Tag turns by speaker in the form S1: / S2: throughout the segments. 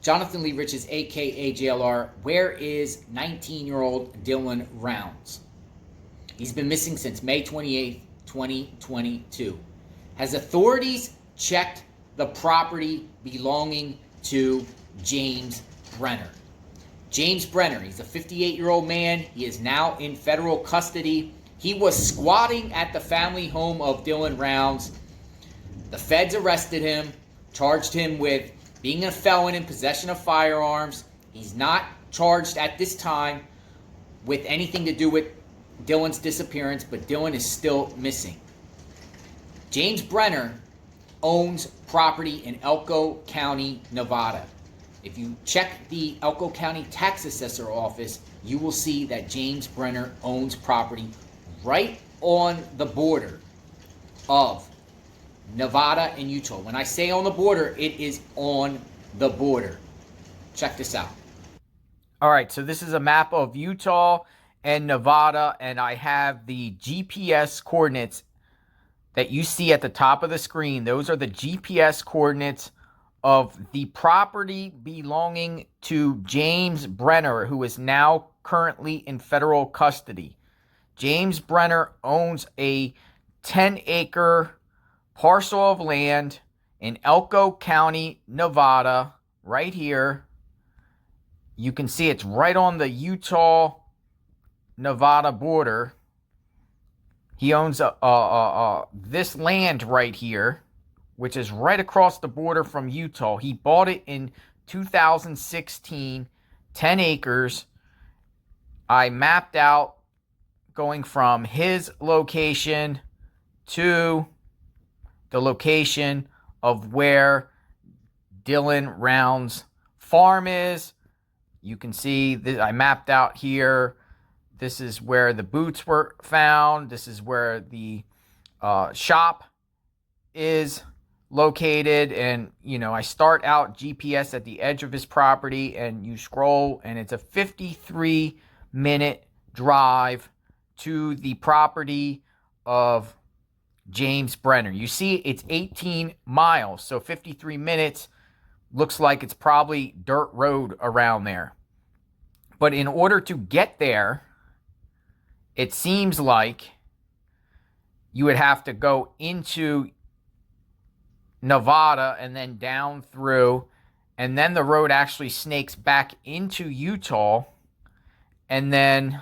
S1: Jonathan Lee Riches, a.k.a. JLR, where is 19-year-old Dylan Rounds? He's been missing since May 28th, 2022. Has authorities checked the property belonging to James Brenner? James Brenner, he's a 58-year-old man. He is now in federal custody. He was squatting at the family home of Dylan Rounds. The feds arrested him, charged him with being a felon in possession of firearms. He's not charged at this time with anything to do with Dylan's disappearance, but Dylan is still missing. James Brenner owns property in Elko County, Nevada. If you check the Elko County Tax Assessor Office, you will see that James Brenner owns property right on the border of Nevada and Utah. When I say on the border, it is on the border. Check this out. All right, so this is a map of Utah and Nevada, and I have the GPS coordinates that you see at the top of the screen. Those are the GPS coordinates of the property belonging to James Brenner, who is now currently in federal custody. James Brenner owns a 10-acre parcel of land in Elko County, Nevada, right here. You can see it's right on the Utah-Nevada border. He owns this land right here, which is right across the border from Utah. He bought it in 2016, 10 acres. I mapped out going from his location to the location of where Dylan Rounds' farm is. You can see that I mapped out here. This is where the boots were found. This is where the shop is located. And, you know, I start out GPS at the edge of his property, and you scroll, and it's a 53-minute drive to the property of James Brenner. You see, it's 18 miles, so 53 minutes looks like it's probably dirt road around there. But in order to get there, it seems like you would have to go into Nevada and then down through, and then the road actually snakes back into Utah, and then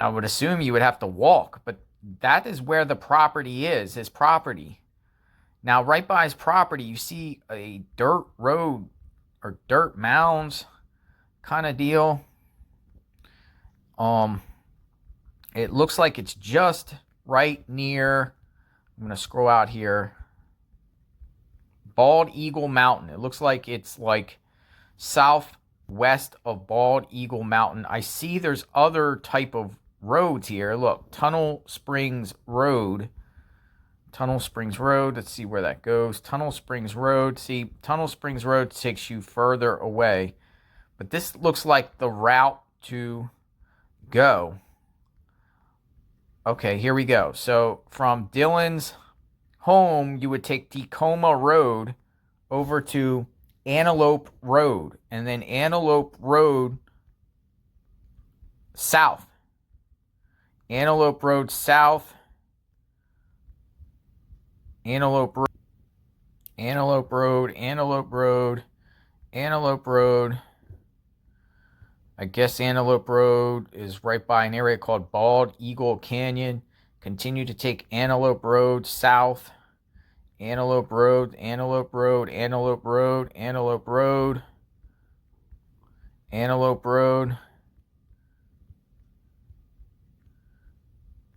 S1: I would assume you would have to walk, but that is where the property is, his property. Now, right by his property, you see a dirt road or dirt mounds kind of deal. It looks like it's just right near, I'm going to scroll out here, Bald Eagle Mountain. It looks like it's like southwest of Bald Eagle Mountain. I see there's other type of roads here. Look, Tunnel Springs Road. Tunnel Springs Road. Let's see where that goes. Tunnel Springs Road. See, Tunnel Springs Road takes you further away. But this looks like the route to go. Okay, here we go. So from Dylan's home, you would take Tacoma Road over to Antelope Road, and then Antelope Road south. Antelope Road south. Antelope Road. Antelope Road. Antelope Road. Antelope Road. I guess Antelope Road is right by an area called Bald Eagle Canyon. Continue to take Antelope Road south. Antelope Road, Antelope Road, Antelope Road, Antelope Road, Antelope Road.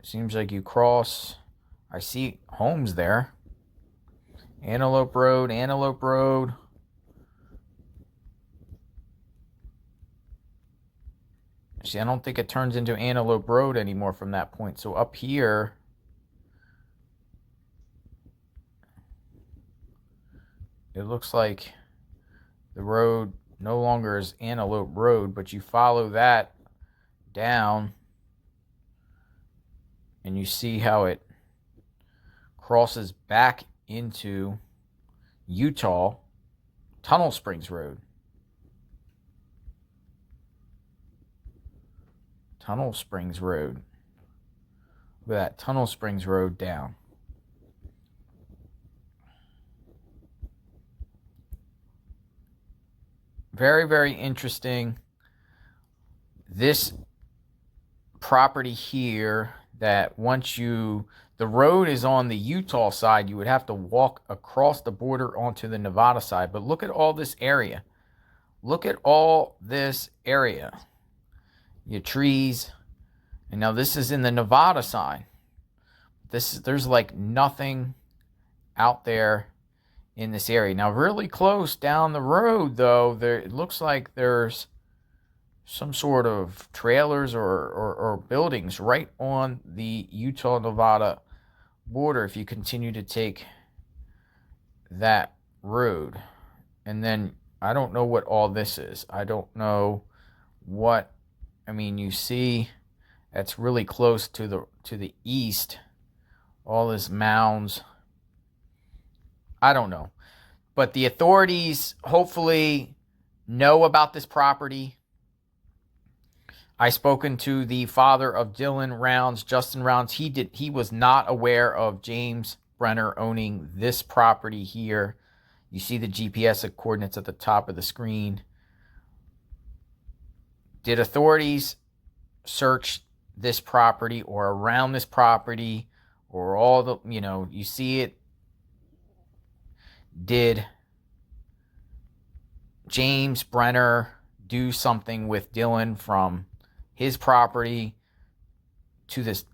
S1: Seems like you cross. I see homes there. Antelope Road, Antelope Road. See, I don't think it turns into Antelope Road anymore from that point. So up here, it looks like the road no longer is Antelope Road, but you follow that down and you see how it crosses back into
S2: Utah, Tunnel Springs Road. Tunnel Springs Road. Look at that, Tunnel Springs Road down. Very, very interesting. This property here, that once the road is on the Utah side, you would have to walk across the border onto the Nevada side. But look at all this area. Look at all this area. Your trees. And now this is in the Nevada side. There's like nothing out there in this area. Now, really close down the road, though, it looks like there's some sort of trailers or buildings right on the Utah-Nevada border if you continue to take that road. And then I don't know what all this is. I don't know what, I mean, you see that's really close to the east. All this mounds. I don't know. But the authorities hopefully know about this property. I spoken to the father of Dylan Rounds, Justin Rounds. He was not aware of James Brenner owning this property here. You see the GPS coordinates at the top of the screen. Did authorities search this property or around this property or all the, you see it? Did James Brenner do something with Dylan from his property to this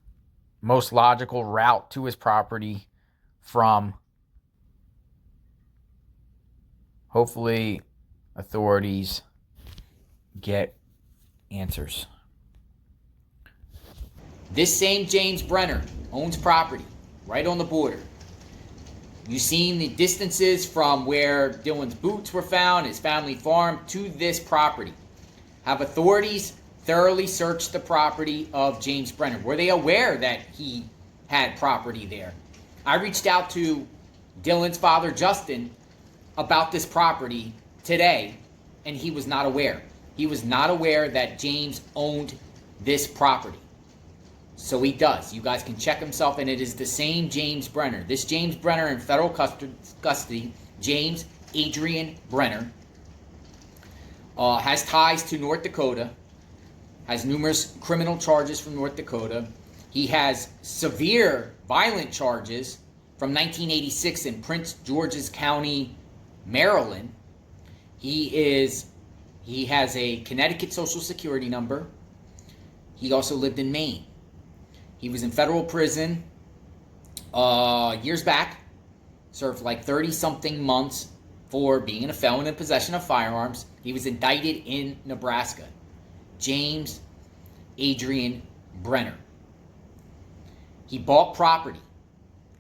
S2: most logical route to his property from? Hopefully, authorities get answers.
S1: This same James Brenner owns property right on the border. You've seen the distances from where Dylan's boots were found, his family farm, to this property. Have authorities thoroughly searched the property of James Brenner? Were they aware that he had property there? I reached out to Dylan's father, Justin, about this property today, and he was not aware. He was not aware that James owned this property. So he does. You guys can check himself, and it is the same James Brenner. This James Brenner in federal custody, James Adrian Brenner, has ties to North Dakota, has numerous criminal charges from North Dakota. He has severe violent charges from 1986 in Prince George's County, Maryland. He has a Connecticut Social Security number. He also lived in Maine. He was in federal prison years back, served like 30-something months for being a felon in possession of firearms. He was indicted in Nebraska. James Adrian Brenner. He bought property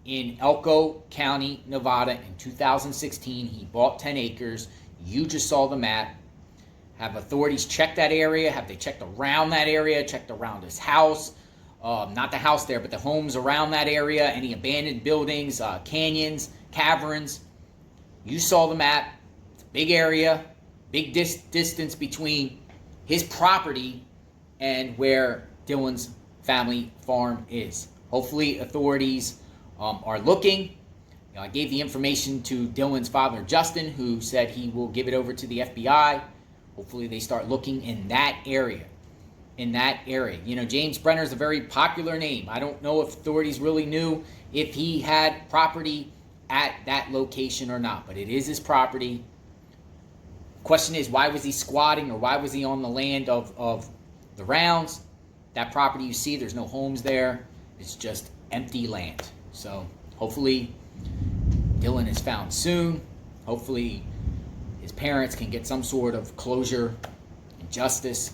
S1: in Elko County, Nevada in 2016. He bought 10 acres. You just saw the map. Have authorities checked that area? Have they checked around that area? Checked around his house? Not the house there, but the homes around that area, any abandoned buildings, canyons, caverns. You saw the map. It's a big area, big distance between his property and where Dylan's family farm is. Hopefully authorities are looking. I gave the information to Dylan's father, Justin, who said he will give it over to the FBI. Hopefully they start looking in that area. James Brenner is a very popular name. I don't know if authorities really knew if he had property at that location or not, but it is his property. Question is, why was he squatting, or why was he on the land of the Rounds? That property you see, there's no homes there. It's just empty land. So hopefully Dylan is found soon. Hopefully his parents can get some sort of closure and justice.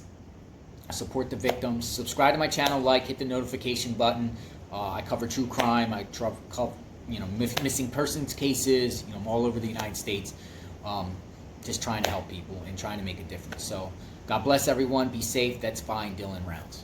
S1: Support the victims. Subscribe to my channel, hit the notification button. I cover true crime. I cover missing persons cases. I'm all over the United States, just trying to help people and trying to make a difference. So God bless everyone. Be safe. That's fine. Dylan Rounds.